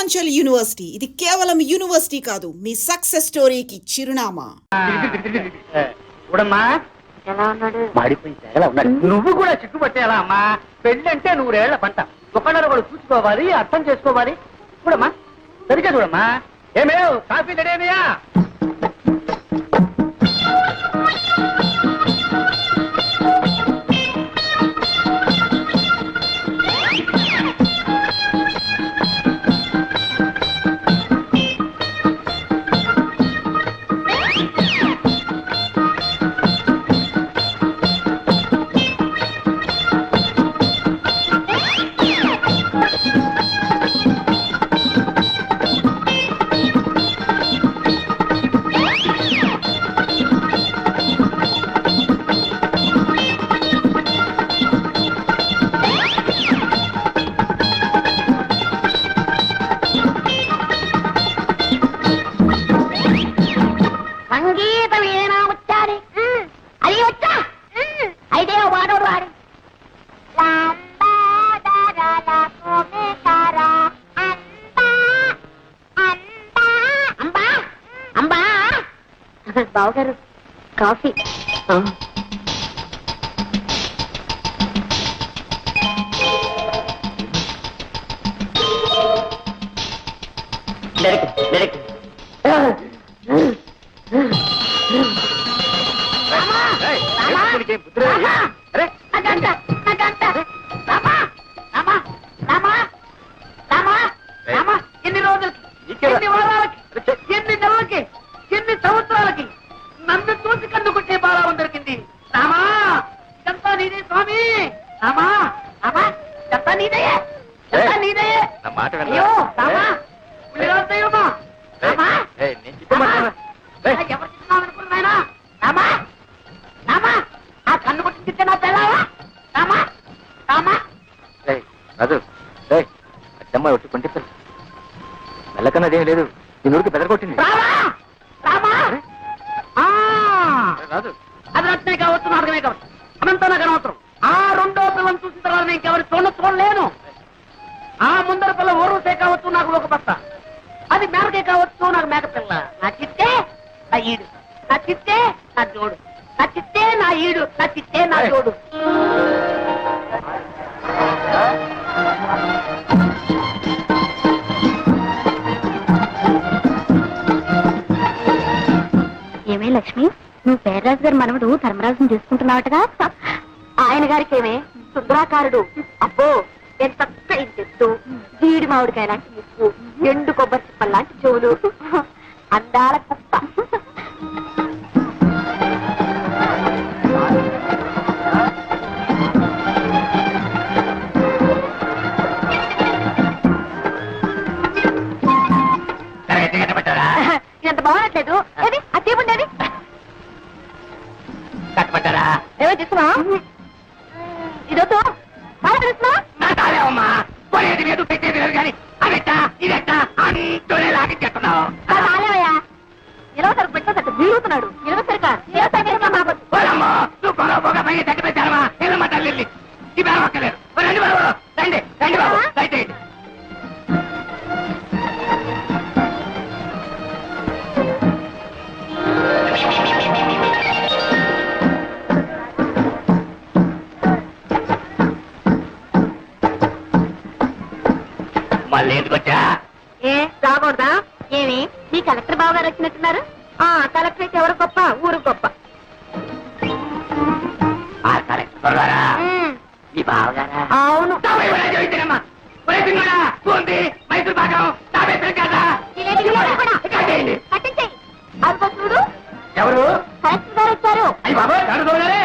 Purvanchal university ఇది కేవలం university కాదు, మీ సక్సెస్ స్టోరీకి చిరునామా. ఎలా ఉన్నాడు? మాడిపోయి ఎలా ఉన్నాడు? నువ్వు కూడా చిక్కుపట్టేలా అమ్మా. పెళ్ళంటే 100 ఏళ్ల పంట. ఒకళ్ళని కూడా చూసుకోవాలి, అర్థం చేసుకోవాలి. చూడమ్మా, సరిగ్గా చూడమ్మా. ఏమేవ్ కాఫీ రెడీయా? బావగారు కాఫీ. ఎన్ని రోజులకి, ఎన్ని వారాలకి, ఎన్ని నెలలకి, ఎన్ని సంవత్సరాలకి నన్ను చూసి కన్ను కొట్టే బాలావం దొరికింది. రామా, ఇదంతా నీదే స్వామి. రామా, రామా, ఇదంతా నీదయే, ఇదంతా నీదయే. అయ్యో రామా, పులిరాజయ్యమ్మా. రామా, ఎవరు చెప్తున్నావు అనుకున్నాయన? రామా, రామా, ఆ కన్ను కొట్టింది నా తెలావా? రామా, రామా. రాజు, అచ్చమ్మ వచ్చి కొంటే మెల్లకన్నా అదేం లేదు. నీ నూరికి బెదర కొట్టింది. రామా, రామా. అది రత్నే కావచ్చు, నాటకమే కావచ్చు, అనంతా నాకు అనవసరం. ఆ రెండో పిల్లని చూసిన తర్వాత నేను ఇంకెవరి చూడలేను. ఆ ముందర పిల్ల ఓరుసే కావచ్చు, నాకు ఒక బస్త. అది మేరకే కావచ్చు, నాకు మేక పిల్ల. నా చిత్తే నా ఈడు, నా చిత్తే నా జోడు, నా చిత్తే నా ఈడు, నా చిత్తే నా జోడు. ఏమే లక్ష్మి, నువ్వు పేర్రాజు గారి మనవడు ధర్మరాజుని చేసుకుంటున్నావటగా? ఆయన గారికి ఏమే శుద్రాకారుడు. అబ్బో, ఎంత చెట్టు, జీడి మామిడికాయ లాంటి ముక్కు, ఎండు కొబ్బరి చిప్పల్ లాంటి చెవులు, అందాల కుప్ప. ఎంత బాగున్నట్లేదు. ఏది ఆ తీపుండేది కట్టబట్టారా? ఏమో చూస్తున్నా, ఇదొద్దు బాగా తెలుస్తున్నా. పెట్టేది లేదు కానీ అదెట్టా ఇదెట్టా అంటూనే లాగించేస్తున్నావు. నిలవసరికి పెట్టేసట్టు వీరుతున్నాడు. నిలవసరిగా నువ్వు పొగ పొగ పై తగ్గి పెట్టారమ్మా. ఎల్లమ్మ తల్లి ఈ బాబు ఒక్కలేరు. రండి బాబు, రండి రండి బాబు, రైట్. మళ్ళీ ఎందుకొచ్చా? ఏ రాకూడదా? ఏమి మీ కలెక్టర్ బావ గారు వచ్చినట్టున్నారు? కలెక్టర్ అయితే ఎవరు గొప్ప, ఊరు గొప్ప. కలెక్టర్ గారా? మీ బావగారా? అవును. మైసూర్ భాగం చూడు, ఎవరు? కలెక్టర్ గారు వచ్చారు. అయ్యి బాబు అడుగుతున్నారే.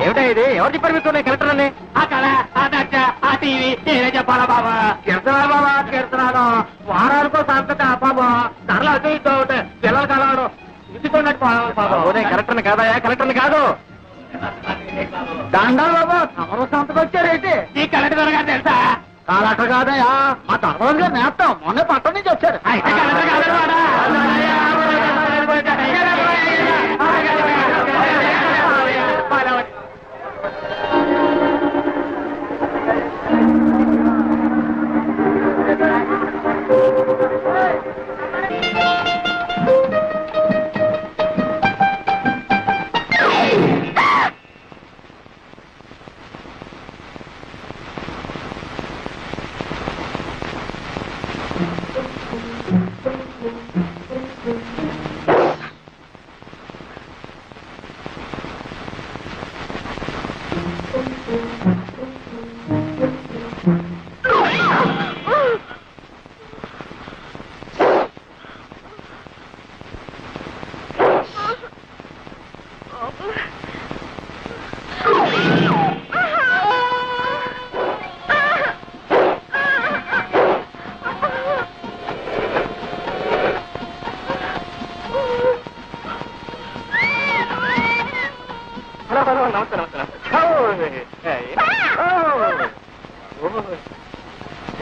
ఏమిటా ఇది? ఎవరు చెప్పారు మీకు కలెక్టర్ అని? ఆ కళ, ఆ దర్శ, ఆ టీవీ నేనే చెప్పాలా బాబా? కీర్తనాలు బాబా, కీర్తనాలు. వారానికో సంతక బాబా. ధరలు అటు ఇటు అవుతాయి. పిల్లలు కలవడు ఇచ్చుకున్నట్టు బాబా. కలెక్టర్ని కాదయా, కలెక్టర్ని కాదు. దండాలు బాబా, తమరు సంతకు వచ్చారేంటి? ఈ కలెక్టర్ గారు తెలుసా? కాలట కాదయా మా తరఫు గారు నేస్తాం మొన్న పట్టణం నుంచి వచ్చారు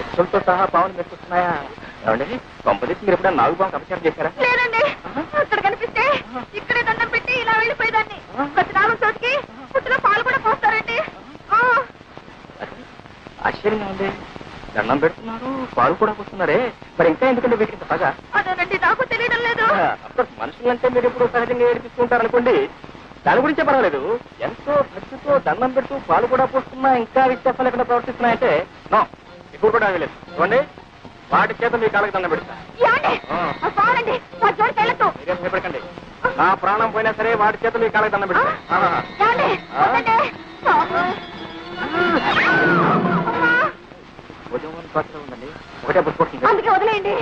ఎత్తులతో సహా పావులు మెచ్చుస్తున్నాయా ఏమండి కొంపదీసి మీరు ఎప్పుడైనా నాగు పాము అపచారం చేశారా లేదండి అక్కడ కనిపిస్తే ఇక్కడే దండం పెట్టి ఇలా వెళ్ళిపోయేదాన్ని ప్రతి నాలుగు చోటికి పుట్టులో పాలు కూడా పోస్తారండి ఆశ్చర్యంగా ఉంది దండం పెడుతున్నారు పాలు కూడా పోస్తున్నారే మరి ఇంకా ఎందుకంటే వీటికి ఇంత బాగా అదేనండి నాకు తెలియడం లేదు మనుషులంటే మీరు ఎప్పుడు సహజంగా ఏడిపిస్తుంటారనుకోండి దాని గురించే పర్వాలేదు ఎంతో భక్తితో దండం పెడుతూ పాలు కూడా పోస్తున్నా ఇంకా విశ్వాసం లేకుండా ప్రవర్తిస్తున్నాయంటే నో ఇప్పుడు కూడా ఆగలేదు చూడండి వాటి చేత మీ కాళ్ళకి దండం పెడతా పాలండి మా జోడికి వెళ్ళొద్దు మీరేం భయపడకండి నా ప్రాణం పోయినా సరే వాటి చేత మీ కాళ్ళకి దండం పెడతా ఉదయం పాత్ర ఉందండి ఒకటే బుట్టుకుంటుంది అందుకే వదిలేయండి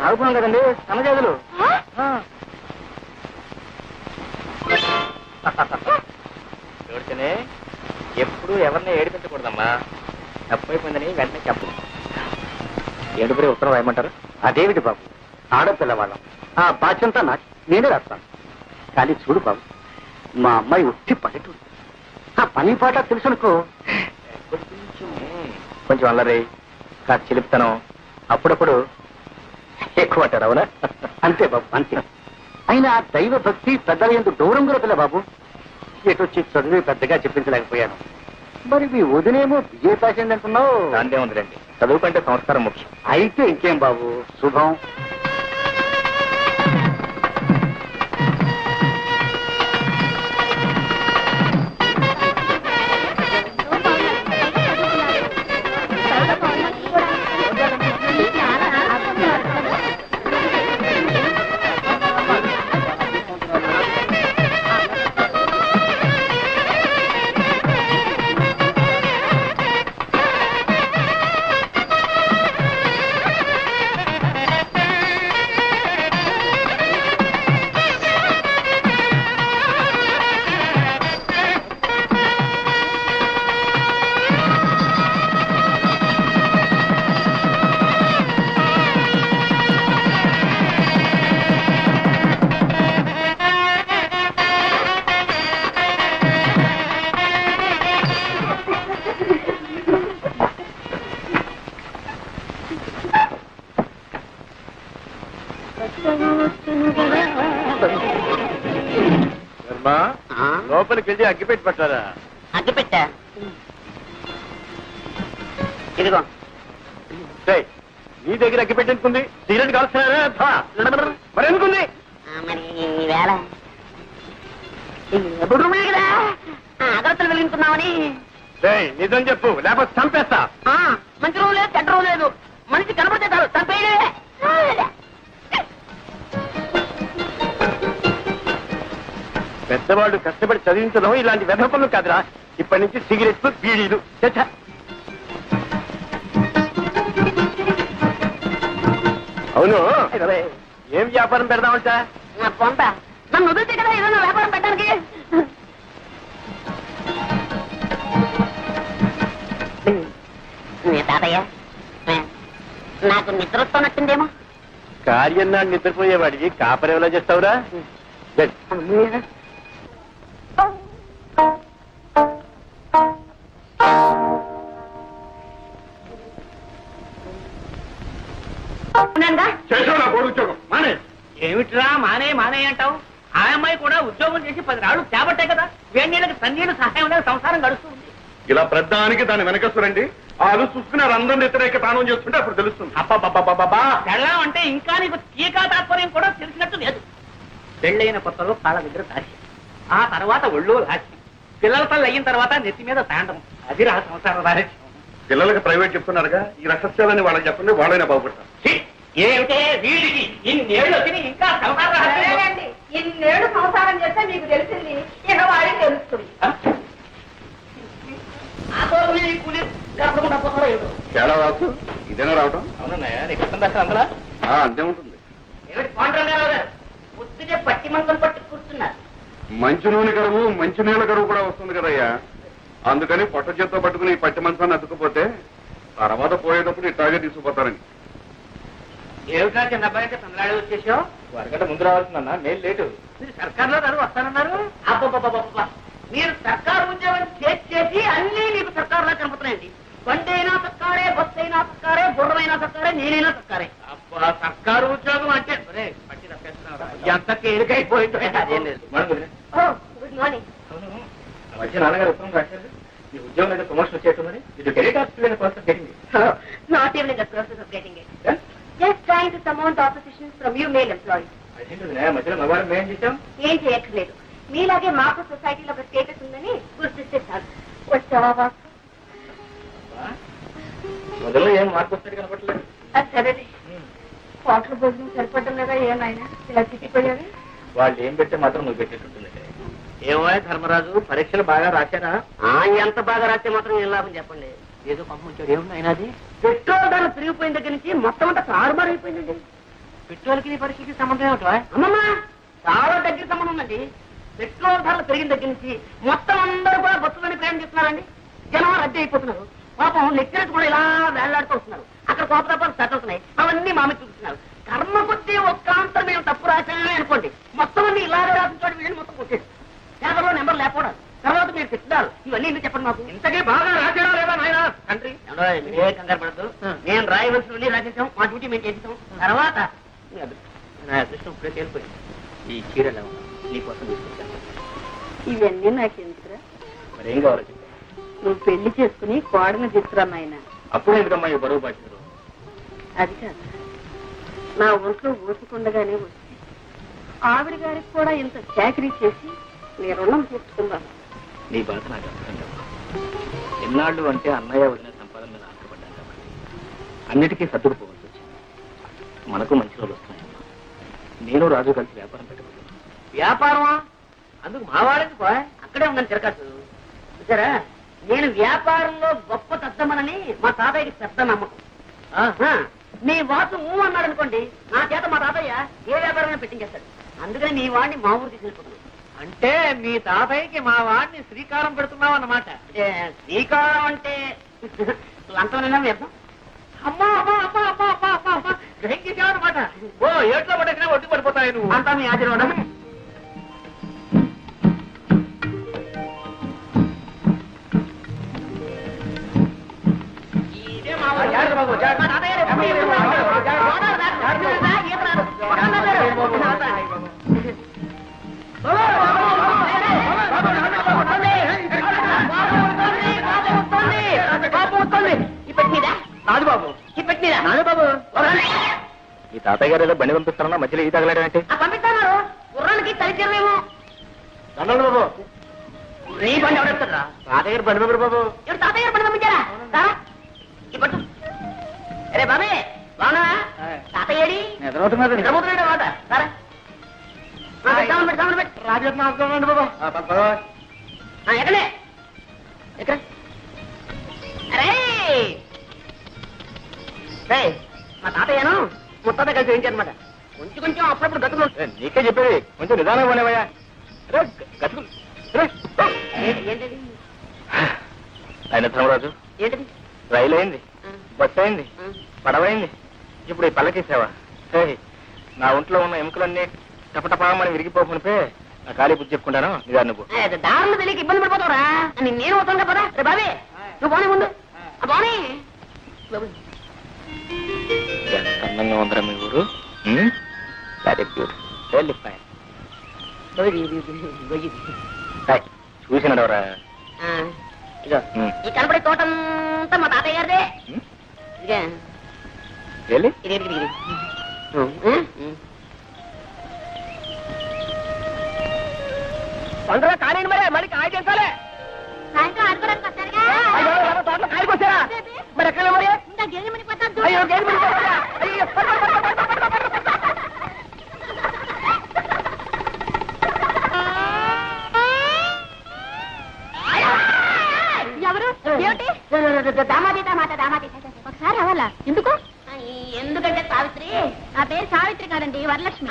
నాగుపోయాం కదండి సన్నజాజులు చూడితేనే ఎప్పుడు ఎవరిని ఏడిపించకూడదమ్మా తప్పైపోయిందని వెంటనే చెప్పు ఏడుపురి ఉత్తరం రాయమంటారు అదేమిటి బాబు ఆడపిల్లవాళ్ళం ఆ బాధ్యంతా నాకు నేనే రాస్తాను కానీ చూడు బాబు మా అమ్మాయి ఉట్టి పల్లెటూరు ఆ పని పాట తెలుసునుకో కొంచెం అల్లరి కాస్త చిలిపితనం అప్పుడప్పుడు ఎక్కువ అంటారు అవునా అంతే బాబు అంతే అయినా దైవ భక్తి పెద్దల ఎందుకు దూరం కూడా పిల్ల బాబు ఎటొచ్చి చదివి పెద్దగా చెప్పించలేకపోయాను మరి మీ వదినేమో బిఏ పాస్ అయింది అంటున్నావు దాందే ఉందిలేండి చదువు కంటే సంస్కారం ముఖ్యం అయితే ఇంకేం బాబు శుభం లోపలికి వెళ్ళి అగ్గిపెట్టి పట్టారా అగ్గి పెట్టా ఇదిగో నీ దగ్గర అగ్గిపెట్టి ఎందుకుంది సిగరెట్ కాల్స్తున్నారా మరి ఎందుకుంది మరి వేళ ఎప్పుడు కదా అగరత్తులు వెలిగించుకున్నామని నిజం చెప్పు లేకపోతే చంపేస్తా మంచి రోజు లేదు చెడ్డ రోజు లేదు మనిషి కనబడితే చాలు చంపేయలే పెద్దవాళ్ళు కష్టపడి చదివించడం ఇలాంటి వెధ పనులు కాదురా ఇప్పటి నుంచి సిగరెట్లు బీడీలు చచ్చా అవును ఏం వ్యాపారం పెడదామంటా పొంత నన్ను వదిలితే కదా ఏదైనా వ్యాపారం పెట్టడానికి తాతయ్య నాకు నిద్ర వస్తున్నట్టుందేమో. కార్యం నాడు నిద్రపోయేవాడికి కాపరి ఎవరో చేస్తావురా? మానే ఏమిట్రా మానే మానే అంటావు? ఆ అమ్మాయి కూడా ఉద్యోగం చేసి 10 రాళ్ళు చేపట్టే కదా. వేడి నీళ్ళకి తన్నీళ్ళు సహాయం లేదు, సంసారం గడుస్తుంది. ఇలా ప్రధానికి దాన్ని వెనకస్తురండి. వాళ్ళు చూసుకున్నారు అందరిని వ్యతిరేక తానం చేస్తుంటే అప్పుడు తెలుస్తుంది. అబ్బా పెళ్ళం అంటే ఇంకా నీకు టీకా తాత్పర్యం కూడా తెలిసినట్టు లేదు. పెళ్ళైన కొత్తలో కాళ్ళ దగ్గర దాచి, ఆ తర్వాత ఒళ్ళు లాచి, పిల్లల తల్లి అయిన తర్వాత నెత్తి మీద తాండం. అది రా సంసార రహస్యం. పిల్లలకి ప్రైవేట్ చెప్తున్నారుగా, ఈ రహస్యాలని వాళ్ళకి చెప్పండి, వాళ్ళైనా బాగుపడతారు. ఏమిటే వీడికి ఇన్నేళ్ళు వచ్చి ఇంకా సంసార రహస్యం? సరేనండి, ఇన్నేళ్ళు సంసారం చేస్తే మీకు తెలిసింది, ఇక వాడికి తెలుస్తుంది. ఆ తోలు ఈ కూలి గడపకుండా పోతారో ఏమిటో. తేడా రాసు ఇదేనా రావటం? అవునన్నయ్య, నీకు ఇష్టం దాకా అందులో అంతే ఉంటుంది. ఏమిటి పాండ్రంగారావు గారు పొద్దునే పట్టి మంచం పట్టి కూర్చున్నారు. మంచి నూనె కరువు, మంచి నీళ్ళ కరువు కూడా వస్తుంది కదయ్యా. అందుకని పొట్ట చేత్తో పట్టుకుని ఈ పట్టి మంచాన్ని అతుక్కుపోతే తర్వాత పోయేటప్పుడు ఇట్లాగే తీసుకుపోతారని. ఏమిటా చిన్న అబ్బాయి తమిళనాడు వచ్చేసావు? వరగంట ముందు రావాల్సిందన్నా, నేను లేటు. మీరు సర్కార్లో గారు వస్తానన్నారు. అబ్బబ్బబ్బబ్బబ్బా, మీరు సర్కారు ఉద్యోగం చేసి అన్ని మీకు సర్కారులా కనపడుతున్నాయండి. బండి అయినా సర్కారే, బస్సు అయినా సర్కారే, గుర్రమైనా సర్కారే, నేనైనా సర్కారే. అబ్బా, సర్కారు ఉద్యోగం అంటే పట్టి తప్పేస్తున్నారా? ఎంత కేలికైపోయిందో. అదేం లేదు. Good morning. వచ్చి నాన్నగారు ఉత్తరం రాశారు, ఈ ఉద్యోగం అయితే ప్రమోషన్ వచ్చేట్టుందని. ఇది టెలికాస్ట్ కోసం జరిగింది. Not even in the process of getting it. Just trying to surmount opposition from you male employees. అదేంటి మధ్యలో మగవారు మేం చేశాం. ఏం చేయక్కర్లేదు, మీలాగే మాకు సొసైటీలో ఒక స్టేటస్ ఉందని గుర్తిస్తే చాలు. వచ్చావా వాసు? మొదల్లో ఏం మార్పు వస్తాడు కనపడలేదు. సరే, హోటల్ భోజనం సరిపడ్డం లేదా ఏమైనా ఇలా చిక్కిపోయావి? వాళ్ళు ఏం పెడితే మాత్రం నువ్వు పెట్టేటట్టుంది. ఏమో ధర్మరాజు, పరీక్షలు బాగా రాశారా? ఎంత బాగా రాస్తే మాత్రం ఏం లాభం చెప్పండి. ఏదో పంపించాడు. ఏముంది ఆయన? అది పెట్రోల్ ధర తిరిగిపోయిన దగ్గర నుంచి మొత్తం అంతా తారుమారు అయిపోయిందండి. పెట్రోల్కి పరీక్షకి సంబంధం ఏమిటా? అమ్మమ్మా, చాలా దగ్గర సంబంధం ఉందండి. పెట్రోల్ ధరలు పెరిగిన దగ్గర నుంచి మొత్తం అందరూ కూడా బస్సులని ప్రయాణం చేస్తున్నారండి. జనం రద్దీ అయిపోతున్నారు. పాపం లెక్చరర్స్ కూడా ఇలా వేళ్లాడుతూ వస్తున్నారు. అక్కడ కోపతాపాలు సెట్ అవుతున్నాయి. అవన్నీ మామి చూస్తున్నారు. కర్మ కొద్దీ ఒక్కాంతం మేము తప్పు రాశామే అనుకోండి, మొత్తం అన్ని ఇలాగే రాసించాడు. వీళ్ళని మొత్తం కొట్టేది. పేపర్లో నెంబర్ లేకపోవడం, తర్వాత మీరు తిట్టారు. ఇవన్నీ ఎందుకు చెప్పండి మాకు? ఇంతకీ బాగా రాశాడా లేదా నాయన తండ్రి? ఏ కంగారు పడద్దు. నేను రాయవలసిన రాసేసాం, మా డ్యూటీ మేము చేసేసాం. తర్వాత నా అదృష్టం ఇప్పుడే తేలిపోయింది. ఈ చీరలు నీకోసం తీసుకొచ్చాను. ఇవన్నీ నాకెందుకురా? మరి ఏం కావాలో చెప్పు. నువ్వు పెళ్లి చేసుకుని కోడని తీసుకురా నాయన. అప్పుడు ఎందుకమ్మా ఈ బరువు బాధ్యతలు? అది కాదు, నా ఒంట్లో ఊసుకుండగానే వచ్చి ఆవిడ గారికి కూడా ఇంత చాకరీ చేసి నీ రుణం తీర్చుకుందాం. నీ బాధ నాకు అర్థం కాదు. ఎన్నాళ్ళు అంటే అన్నయ్య వదిన సంపాదన మీద ఆశపడ్డాను కాబట్టి అన్నిటికీ సర్దుకుపోవాల్సి వచ్చింది. మనకు మంచి రోజులు వస్తున్నాయమ్మా. నేను రాజు కలిసి వ్యాపారం పెట్టబోతున్నాను. వ్యాపారమా? అందుకు మావాడేందుకు? అక్కడే ఉందని తిరగచ్చు. చూసారా, నేను వ్యాపారంలో గొప్ప తద్దమనని మా తాతయ్యకి పెద్ద నమ్మకం. మీ వాసు అన్నాడు అనుకోండి, నా చేత మా తాతయ్య ఏ వ్యాపారం పెట్టించేస్తాడు. అందుకని మీ వాడిని మా ఊరు తీసుకెళ్ళిపోతున్నాను. అంటే మీ తాతయ్యకి మా వాడిని శ్రీకారం పెడుతున్నావు అన్నమాట. శ్రీకారం అంటే లంచమైనా వ్యర్థం. అమ్మా అమ్మా అమ్మా అమ్మా అమ్మా అమ్మా అమ్మా గ్రహించావన్నమాట. ఓ ఏట్లో పడేసినా ఒడ్డు పడిపోతాయి నువ్వు అంతా మీ ఆశీర్వాదం. ఈ తాతయ్య గారు ఏదో బండి పంపిస్తారన్నా మధ్యలో ఈ తగలడం అంటే పంపిస్తాను. గుర్రానికి తలిచేమేమో. బాబు నీ బండి ఎవడెత్తారా? తాతయ్య గారు బండి పంపారు బాబు. ఎవరు తాతయ్య గారు బండి పంపించారా? ఇప్పుడు అరే బాబే బాగున్నా? తాతయ్యడి నిద్రపోతున్నాడు మాట. రాజరత్న బాబు ఎక్కడే ఎక్కడ? అరే మా తాతయ్యను ముత్తాత కలిసి వేయించారనమాట. కొంచెం కొంచెం అప్పుడప్పుడు గతులు. నీకే చెప్పేది, కొంచెం నిదానం పోనేవయ్యా. గతులు ఏంటది? ఆయన ధర్మరాజు, ఏంటది? రైలు అయింది, బస్సు అయింది, పడవ అయింది, ఇప్పుడు ఈ పల్లకేసావా? నా ఒంట్లో ఉన్న ఎముకలన్నీ టపటపామని విరిగిపోకునిపే నా ఖాళీ బుద్ధి చెప్పుకుంటాను. ఇదా నువ్వు దారులు తెలియక ఇబ్బంది పడిపోతావురా. నేను అవుతాను కదా రే బాబే, నువ్వు పోనీ ముందు పోనీ. ఎంత అందంగా ఉందరా మీ ఊరు. Very beautiful, very fine. చూసినాడవరా? ఈ కనపడే తోటంతా మా తాతయ్య గారిదే. వెళ్ళి ఇది తొందరగా కానీ మరి మళ్ళీ కాయ చేస్తాలే. సాయంత్రం ఆడుకోవడానికి వస్తారుగా. తోటలో కాయకు వచ్చారా మరి ఎక్కడ మరి? ఇంకా గేదె మునిగిపోతాను. అయ్యో గేదె మునిగిపోతుందా? అయ్యో. ఎవరు ఏమిటి? దామాది దామాత దామాది. ఒకసారి రావాలా? ఎందుకు? ఎందుకంటే సావిత్రి. నా పేరు సావిత్రి కాదండి, వరలక్ష్మి.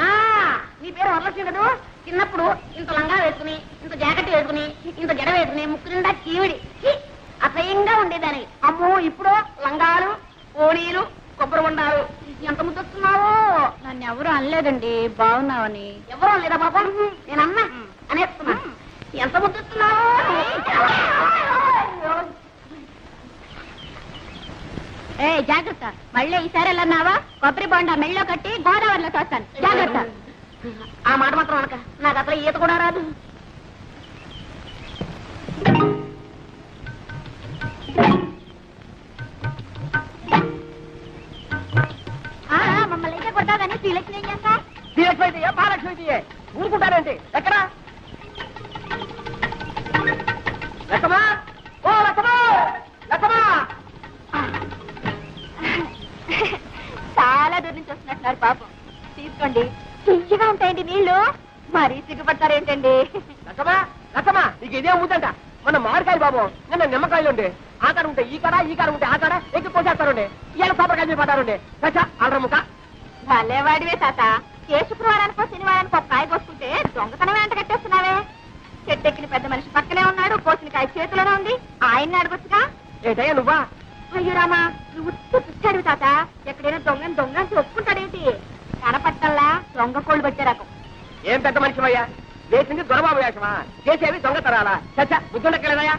నీ పేరు వరలక్ష్మి కదూ. చిన్నప్పుడు ఇంత లంగా వేసుకుని, ఇంత జాకెట్ వేసుకుని, ఇంత జడ వేసుకుని, ముక్కు నిండా చీవిడి అసహ్యంగా ఉండేదాన్ని. అమ్మో ఇప్పుడు లంగాలు, ఓణీలు, కొబ్బరి ఉండాలు. ఎంత ముద్దొస్తున్నావో. నన్ను ఎవరు అనలేదండి, బాగున్నావని. ఎవరో లేదా బాబా? నేను అన్నా అనేస్తున్నా. ఎంత ముద్దొస్తున్నావో. ఏ జాగ్రత్త, మళ్ళీ ఈసారి వెళ్ళన్నావా కొబ్బరి బొండ మెళ్ళో కట్టి గోదావరిలో తోస్తాను. జాగ్రత్త. ఆ మాట మాత్రం అనక, నాకు అసలు ఈత కూడా రాదు. మమ్మల్ని అయితే కొట్టాదని శ్రీలక్ష్మి ఏం చేస్తా? శ్రీలక్ష్మి అయితే మహాలక్ష్మి అయితే ఊరుకుంటానండి. ఎక్కడ లక్కమా? ఓ లక్కమా, లక్కమా. చాలా దూరం నుంచి వస్తున్నట్టున్నారు పాపం. తీసుకోండి, తీయగా ఉంటాయండి నీళ్లు. మరీ సిగ్గుపడతారేంటండి? లక్కమా, లక్కమా, నీకు ఇదే ఉందంట. మన మామిడికాయలు బాబు, నిన్న నిమ్మకాయలు ఉండే. ఆ కాడ ఉంటే ఈ కాడ, ఈ కాడ ఉంటే ఆ కాడ ఎక్కి పోసేస్తారండి. ఇవాళ కొబ్బరికాయ పడ్డారండి. దశ అల్రముక. భలేవాడివే తాత. ఏ శుక్రవారానికో శనివారానికో ఒక కాయ కోసుకుంటే దొంగతనం వెంట కట్టేస్తున్నావే. చెట్టెక్కిన పెద్ద మనిషి పక్కనే ఉన్నాడు, కోసిన కాయ చేతిలోనే ఉంది. ఆయన్ని అడగొచ్చుగా. ఏంటయ్యా నువ్వా? అయ్యో రామా, నువ్వు చూస్తాడు తాత. ఎక్కడైనా దొంగని దొంగని ఒప్పుకుంటాడేంటి? కనపట్టల్లా దొంగ కోళ్ళు పట్టే రకం. ఏం పెద్ద మనిషివయ్యా? చేసింది దొరబాబు వేషమా? చేసేవి దొంగతనాలా? చచ్చా బుద్ధుండక్కలేదయ్యా?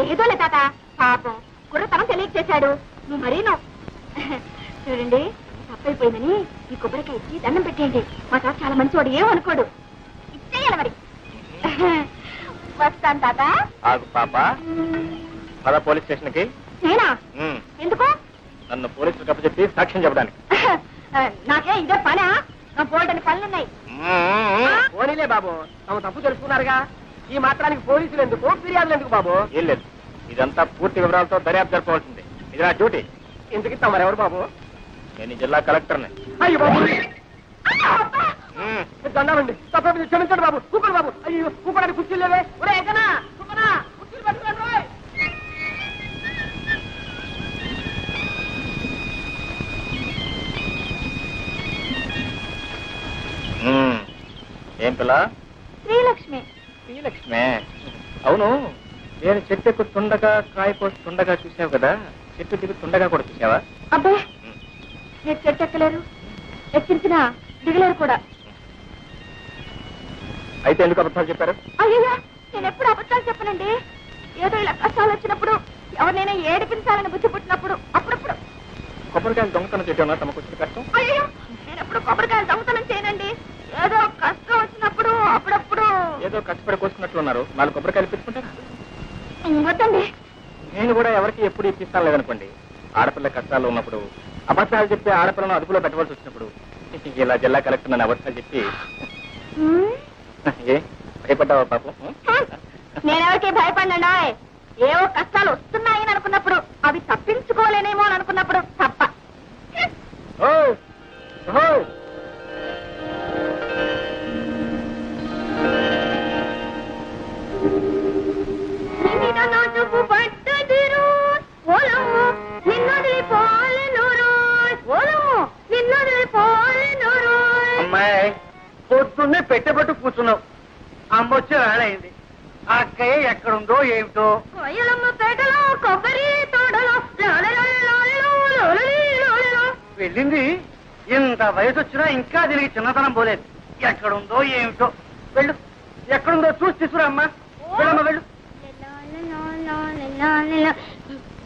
ఏదోలే తాత, పాపం కుర్రతనం తెలియక చేశాడు. నువ్వు మరీను. చూడండి, తప్పైపోయిందని ఈ కొబ్బరికాయ ఇచ్చి దండం పెట్టేయండి. మా తాత చాలా మంచివాడు, ఏమనుకోడు. ఇచ్చేయాలి మరి. వస్తాను తాత. ఆగు పాప, పద పోలీస్ స్టేషన్ కి. నేనా? ఎందుకు? నన్ను పోలీసులకు అప్పచెప్పి సాక్ష్యం చెప్పడానికి. నాకే ఇదే పనా? నా పోల్డని పనులున్నాయి. పోనీలే బాబు, తమ తప్పు తెలుసుకున్నారుగా. ఈ మాత్రానికి పోలీసులు ఎందుకు, ఫిర్యాదులు ఎందుకు బాబు? ఏం లేదు, ఇదంతా పూర్తి వివరాలతో దర్యాప్తు జరపవలసింది. ఇది నా డ్యూటీ. ఎందుకు ఇస్తాం మరెవరు బాబు? నేను ఈ జిల్లా కలెక్టర్ని. అయ్యో బాబు, దండాలండి. తప్ప క్షమించండి బాబు. కూకోండి బాబు. అయ్యో కూకోడానికి కుర్చీలు లేవే. ఒరే ఎక్కనా కూకోనా, కుర్చీలు పట్టుకోండి రోయ్. ఏం పిల్ల? శ్రీలక్ష్మి. శ్రీలక్ష్మే. అవును, నేను చెట్టు ఎక్కుతుండగా కాయ కోస్తుండగా చూసావు కదా, చెట్టు దిగుతుండగా కూడా చూసావా? అబ్బే, మీరు చెట్టు ఎక్కలేరు, ఎక్కించినా దిగలేరు కూడా. అయితే ఎందుకు అబద్ధాలు చెప్పారు? అయ్యో, నేను ఎప్పుడు అబద్ధాలు చెప్పనండి. ఏదో ఇలా కష్టాలు వచ్చినప్పుడు, ఎవరినైనా ఏడిపించాలని బుద్ధి పుట్టినప్పుడు అప్పుడప్పుడు. కొబ్బరికాయలు దొంగతనం చేయడం తమకు వచ్చిన కష్టం. అయ్యో, నేను ఎప్పుడు కొబ్బరికాయలు దొంగతనం చేయనండి. ఏదో కష్టం వచ్చినప్పుడు అప్పుడప్పుడు. ఏదో కష్టపడి కోసుకున్నట్లున్నారు, 4 కొబ్బరికాయలు ఇప్పించుకుంటారా? వద్దండి. నేను కూడా ఎవరికి ఎప్పుడు ఇప్పిస్తాను లేదనుకోండి. ఆడపిల్ల కష్టాలు ఉన్నప్పుడు, అబద్ధాలు చెప్పి ఆడపిల్లను అదుపులో పెట్టవలసి వచ్చినప్పుడు ఇలా జిల్లా కలెక్టర్ నన్ను అబద్ధాలు చెప్పి. ఏ భయపడ్డావా పాపం? నేనెవరికి భయపడినా, ఏవో కష్టాలు వస్తున్నాయని అనుకున్నప్పుడు, అవి తప్పించుకోలేనేమో అని అనుకున్నప్పుడు తప్ప. ఓ ఓ అమ్మాయి, పొద్దున్నే పెట్టబట్టు కూర్చున్నావు. అమ్మొచ్చి వేళయింది. ఆ అక్కయ్య ఎక్కడుందో ఏమిటో. పేటలో కొబ్బరి తోటలో వెళ్ళింది. ఇంత వయసు వచ్చినా ఇంకా దీనికి చిన్నతనం పోలేదు. ఎక్కడుందో ఏమిటో. వెళ్ళు, ఎక్కడుందో చూసి తీసుకురా అమ్మా. వెళ్ళమ్మా వెళ్ళు.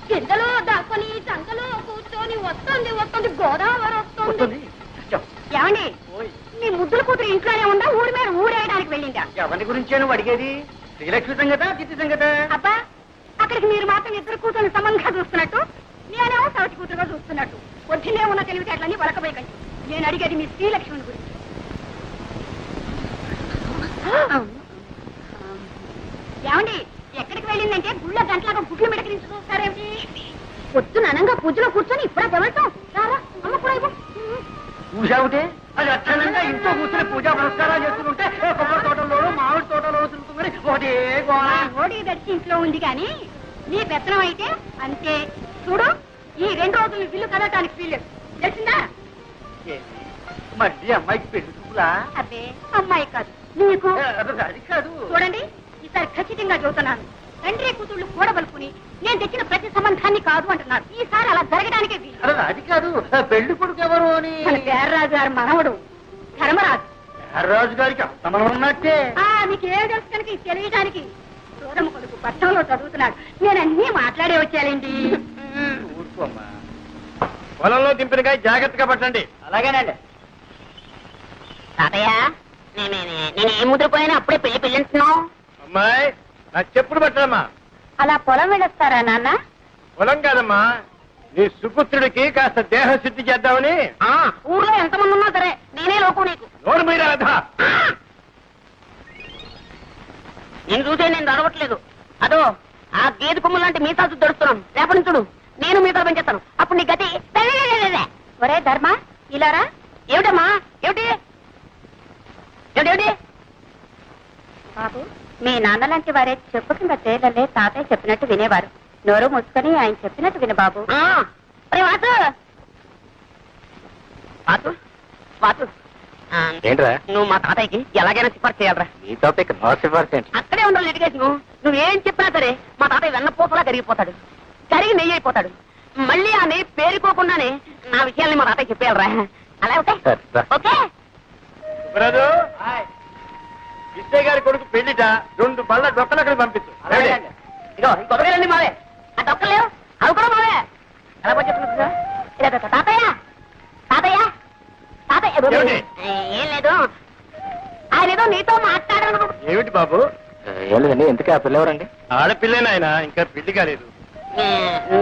కిందలో దాక్కుని సంకలో కూర్చొని వస్తుంది గోదావరి వస్తుంది. ఏమండి, మీ ముద్దుల కూతురు ఇంట్లోనే ఉందా, ఊరి మీద ఊరేయడానికి వెళ్ళిందా? ఎవరి గురించే నువ్వు అడిగేది? శ్రీలక్ష్మి సంగత, చిట్టి సంగత? అబ్బా, అక్కడికి మీరు మాత్రం ఇద్దరు కూతురు సమంగా చూస్తున్నట్టు, నేనేమో సవతి కూతురుగా చూస్తున్నట్టు. వచ్చినే ఉన్న తెలివితేటలన్నీ వలకబోయకండి. నేను అడిగేది మీ శ్రీలక్ష్మిని గురించి. ఏమండి, ఎక్కడికి వెళ్ళిందంటే గుళ్ళో గంటలాగా గుడ్లు మిడకరించి చూస్తారేమిటి? పొద్దున అనంగా పూజలో కూర్చొని ఇప్పుడా వెళ్తాం. అమ్మ కూడా ఇవ్వు. పూజావుటే అది అచ్చనంగా ఇంట్లో కూర్చొని పూజా పురస్కారాలు చేస్తుంటే కొబ్బరి తోటలోనూ మామిడి తోటలోనూ తిరుగుతుంది. ఒకటే ఓడి దర్శి ఇంట్లో ఉంది కానీ నీ పెత్తనం అయితే అంతే. చూడు, ఈ 2 రోజులు బిల్లు కదటానికి వీల్లేదు, తెలిసిందా? మళ్ళీ అమ్మాయికి పెళ్లి చూపులా? అబ్బే, అమ్మాయి కాదు నీకు. అది కాదు. చూడండి, ఈసారి ఖచ్చితంగా చెబుతున్నాను. తండ్రి కూతుళ్ళు కూడబలుకుని నేను తెచ్చిన ప్రతి సంబంధాన్ని కాదు అంటున్నారు. ఈసారి అలా జరగడానికే వీలు. అది కాదు, పెళ్లి కొడుకు ఎవరు అని. మన పేర్రాజు గారి మనవడు ధర్మరాజు. రాజు గారికి అస్తమనం ఉన్నట్టే. మీకు ఏం తెలుసు కనుక ఇది తెలియడానికి. సూరమ్మ కొడుకు పట్టణంలో చదువుతున్నాడు. నేను అన్నీ మాట్లాడే వచ్చానండి. ఊరుకోమ్మా. పొలంలో దింపినగా జాగ్రత్తగా పట్టండి. అలాగేనండి. తాతయ్య, నేను ఏం ముద్రపోయినా అప్పుడే పెళ్ళింటున్నావు. అమ్మాయి, నా చెప్పుడు పట్టడమ్మా. అలా పొలం వెళ్ళొస్తారా నాన్న? పొలం కాదమ్మా, నీ సుపుత్రుడికి కాస్త దేహశుద్ధి చేద్దామని. ఊర్లో ఎంతమంది ఉన్నా సరే నేనే లోకం నీకు. నోరు మీద రాధా. నేను చూసే నేను దొరవట్లేదు. అదో ఆ గేదె కొమ్ము లాంటి మీసాలు దొరుకుతున్నాను. రేపటి నుంచి చూడు, నేను మీసాలు పెంచేస్తాను. అప్పుడు నీ గతి. ఒరే ధర్మ, ఇలారా. ఏమిటమ్మా, ఏమిటి ఏమిటి? బాబు, మీ నాన్న లాంటి వారే చెప్పు కింద తేలలే తాతయ్య చెప్పినట్టు వినేవారు. నోరు మూసుకొని ఆయన చెప్పినట్టు విను బాబు. ఏంట్రా నువ్వు మా తాతయ్యకి ఎలాగైనా సిఫార్సు చేయాలరా. నీ తాతయ్యకి నో సిఫార్సు ఏంటి? అక్కడే ఉండాలి లిటిగేషన్. నువ్వేం చెప్పినా సరే మా తాతయ్య వెన్నపూసలా కరిగిపోతాడు, కరిగి నెయ్యి అయిపోతాడు. మళ్ళీ ఆ నెయ్యి పేరుకోకుండానే నా విషయాల్ని మా తాతయ్య చెప్పేయాలరా. అలా ఓకే? సరే, రా. ఓకే. బ్రదు, విజయ్ గారి కొడుకు పెళ్లిట 2 బళ్ళ డొక్కలు అక్కడ పంపించు. ఇగో ఈ కొబ్బరికాయలన్నీ మావే, ఆ డొక్కలు లేవు అవి కూడా మావే. ఎలా పని చెప్తున్నా తాతయ్య తాతయ్య తాతయ్య. ఏం లేదు, ఆయన ఏదో నీతో మాట్లాడాను. ఏమిటి బాబు? ఏం లేదండి. ఎందుకే ఆ పిల్లవరండి? ఆడపిల్లేనాయన, ఇంకా పెళ్లి కాలేదు.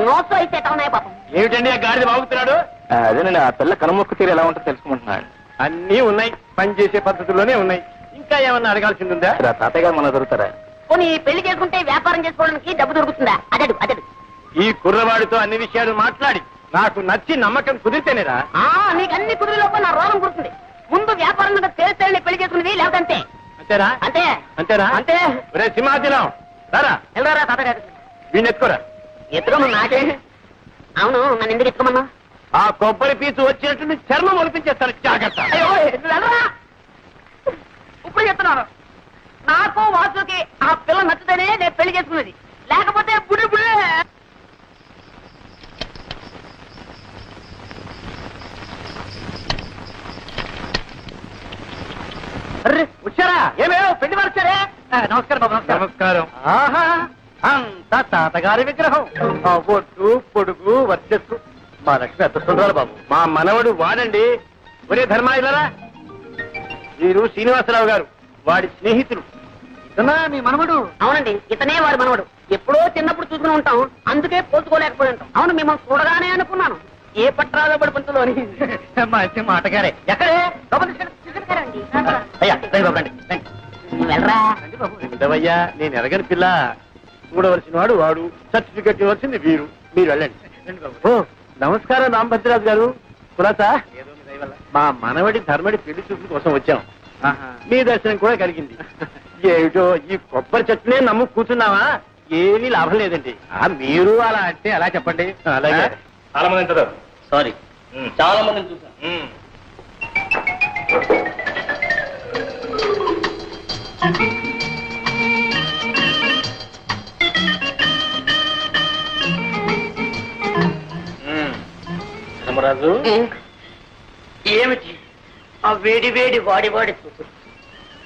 నోట్స్ అయితే ఉన్నాయి పాపం. ఏమిటండి ఆ గాడిద బాగుతున్నాడు? అదేనండి, ఆ పిల్ల కనుమొక్కు తీరు ఎలా ఉంటుందో తెలుసుకుంటున్నాడు. అన్నీ ఉన్నాయి, పని చేసే పద్ధతుల్లోనే ఉన్నాయి. ఇంకా ఏమన్నా అడగాల్సింది ఉందా? తాతయ్య గారు మన దొరుకుతారా? పోనీ పెళ్లి చేసుకుంటే వ్యాపారం చేసుకోవడానికి డబ్బు దొరుకుతుందా? అదడు అదడు. ఈ కుర్రవాడితో అన్ని విషయాలు మాట్లాడి నాకు నచ్చి నమ్మకం కుదిరితేనేరా. నీకు అన్ని కుదిరిలోపు నా రోగం కుడుతుంది. ముందు వ్యాపారం మీద తేలితేనే పెళ్లి చేసుకునేది, లేదంటే అంతేనా? అంతే అంతేనా? అంతే. ఒరే సింహాచలం, రారా. వెళ్ళరా తాతగారు. వీడిని ఎత్తుకోరా. ఎత్తుకోమన్నా నాకే. అవును, నన్ను ఎందుకు ఎత్తుకోమన్నా? ఆ కొబ్బరి పీచు వచ్చినట్టు చర్మం ఒలిపించేస్తాను, జాగ్రత్త. అయ్యో, వెళ్ళరా. ఇప్పుడు చెప్తున్నాను, నాకు వాసుకి ఆ పిల్ల నచ్చుతేనే నేను పెళ్లి చేసుకున్నది, లేకపోతే బుడి బుడి. వచ్చారా? ఏమేమో పెళ్లి వారు వచ్చారే. నమస్కారం బాబు. నమస్కారం. ఆహా, అంత తాతగారి విగ్రహం. ఒట్టు పొడుగు వర్చస్సు మా లక్ష్మి ఎంత సుందరాలు బాబు. మా మనవడు వాడండి. ఒరే ధర్మా, ఇలారా. వీరు శ్రీనివాసరావు గారు, వాడి స్నేహితులు. ఇతనా మీ మనవడు? అవునండి, ఇతనే వాడి మనవడు. ఎప్పుడో చిన్నప్పుడు చూసుకుని ఉంటాం, అందుకే పోల్చుకోలేకపోయి ఉంటాం. అవును, మిమ్మల్ని చూడగానే అనుకున్నాను ఏ పట్రాలో పడి పంతులు అని. మంచి మాటగారే. ఎక్కడే? అయ్యా రండి. వెళ్ళరా. ఉండవయ్యా, నేను ఎరగని పిల్ల. చూడవలసిన వాడు వాడు, సర్టిఫికెట్ ఇవ్వాల్సింది వీరు. మీరు వెళ్ళండి. ఓ నమస్కారం రామభద్రరాజు గారు. కులాసా, మా మనవడి ధర్మడి పెళ్లి చూపుల కోసం వచ్చాం. మీ దర్శనం కూడా కలిగింది. ఏమిటో ఈ కొబ్బరి చెట్టునే నమ్ము కూర్చున్నావా? ఏమీ లాభం లేదండి. మీరు అలా అంటే అలా చెప్పండి. అలాగే. చాలా మంది చదవరు. సారీ, చాలా మందిని చూసాను. ధర్మరాజు, ఏమిటి ఆ వేడి వేడి వాడి వాడి చూపు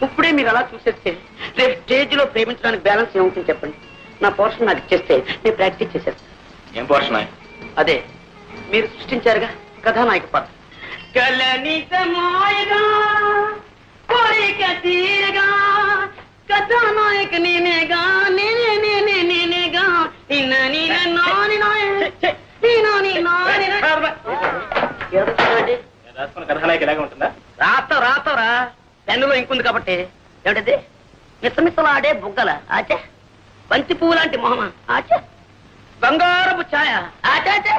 ఇప్పుడే మీరు అలా చూసేస్తే రేపు స్టేజ్ లో ప్రేమించడానికి బ్యాలెన్స్ ఏముంటుంది చెప్పండి. నా పోర్షన్ నాకు ఇచ్చేస్తే నేను ప్రాక్టీస్ చేసేస్తాను. ఏం పోషణ? అదే మీరు సృష్టించారుగా కథానాయక పాత్ర. కలనితమాయగా కోరిక తీరగా కథానాయక నేనేగా నేనేగా నిన్న నిన్న నాని రాసుకున్న కథానాయక ఇలాగే ఉంటుందా? రాతరా పెన్నులో ఇంకుంది కాబట్టి. ఏమిటది? మిసమిసలాడే బుగ్గల ఆచే, బంతి పువ్వు లాంటి మొహమ ఆచే, బంగారపు ఛాయ ఆచాచే.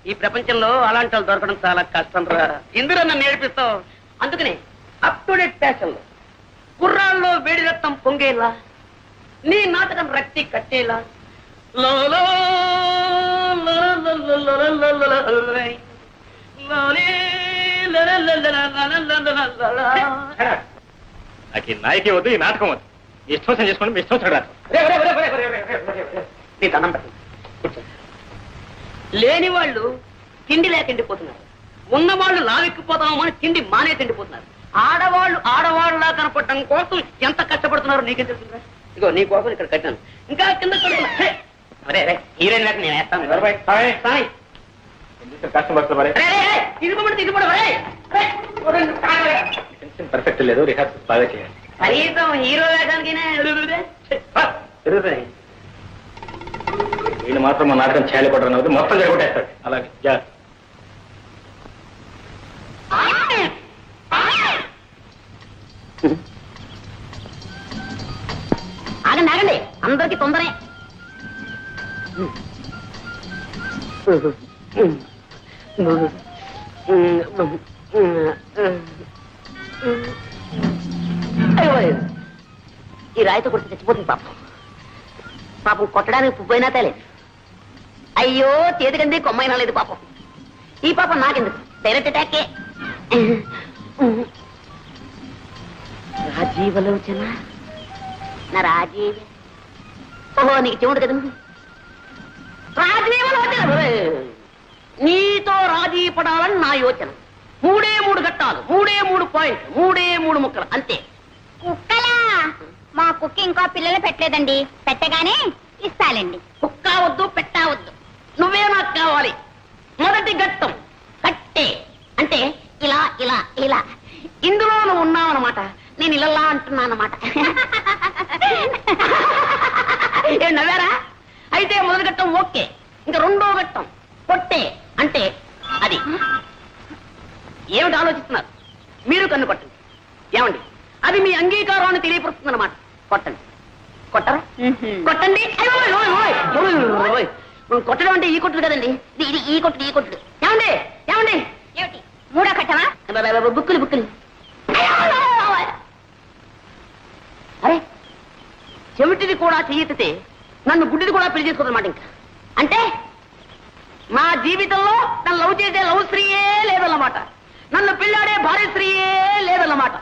ఈ ప్రపంచంలో అలాంటి వాళ్ళు దొరకడం చాలా కష్టం రా. ఇందులో నన్ను నేర్పిస్తావు. అందుకని అప్ టు డేట్ ఫ్యాషన్ లో కుర్రాల్లో వేడి రక్తం పొంగేలా నీ నాటకం రక్తి కట్టేలా లోలో నాకు ఈ నాయకే వద్దు, ఈ నాటకం వద్దు. మీ ఇష్టం చేసుకోండి, మీ ఇష్టం చూడాలి. నీ దండం పెట్టండి. లేని వాళ్ళు తిండి లేక తిండిపోతున్నారు, ఉన్నవాళ్ళు లావెక్కిపోతాము అని తిండి మానే తిండిపోతున్నారు. ఆడవాళ్ళలా కనపడటం కోసం ఎంత కష్టపడుతున్నారో నీకేం తెలుస్తుందా? ఇగో నీ కోసం ఇక్కడ కట్టాను, ఇంకా కింద హీరోయిన్ లేక నేను వేస్తాను. పర్ఫెక్ట్ లేదు, రిహార్సల్ బాగా చేయాలి. కనీసం హీరో వేయడానికి వీళ్ళు మాత్రం మా నాటకం చేయాలి కూడా మొత్తం జరగొట్టేస్తాడు. అలాగే ఆగండి ఆగండి, అందరికి తొందరే. ఈ రాయితో కొట్టి చచ్చిపోతుంది పాపం. కొట్టడానికి పువ్వైనా తేలేదు. అయ్యో చేతికంది కొమ్మైనా లేదు పాపం. ఈ పాపం నాకెందుకు, డైరెక్ట్ అటాకే. రాజీవలోచన నా రాజీవ. ఓహో నీకు చెవుడు కదా. రాజీవలోచన నీతో రాజీ పడాలని నా యోచన. 3 ఘట్టాలు, 3 పాయింట్లు, 3 ముక్కలు అంతే. కుక్కలా? మా కుక్క ఇంకా పిల్లలు పెట్టలేదండి, పెట్టగానే ఇస్తాలండి. కుక్క వద్దు, పెట్టవద్దు, నువ్వే నాకు కావాలి. మొదటి ఘట్టం కట్టే, అంటే ఇలా ఇలా ఇలా. ఇందులో నువ్వు ఉన్నావన్నమాట, నేను ఇలా అంటున్నానమాట. ఏం నవ్వారా? అయితే మొదటి ఘట్టం ఓకే. ఇంకా రెండో ఘట్టం కొట్టే, అంటే అది. ఏమిటి ఆలోచిస్తున్నారు? మీరు కన్ను కొట్టండి. ఏమండి, అది మీ అంగీకారాన్ని తెలియపరుస్తుంది అన్నమాట. కొట్టండి. కొట్టరా? కొట్టండి. కొట్టడం అంటే ఈ కొట్టుడు కదండి, ఇది ఈ కొట్టుడు, ఈ కొట్టుడు. ఏమండి ఏమండి, ఏమిటి మూడో కట్టమా? బుక్కులు. అరే చెవిటిది కూడా చెయ్యెత్తితే నన్ను గుడ్డిది కూడా పెళ్లి చేసుకోదన్నమాట. ఇంకా అంటే మా జీవితంలో నన్ను లవ్ చేసే లవ్ స్త్రీయే లేదన్నమాట, నన్ను పెళ్ళాడే భార్య స్త్రీయే లేదన్నమాట.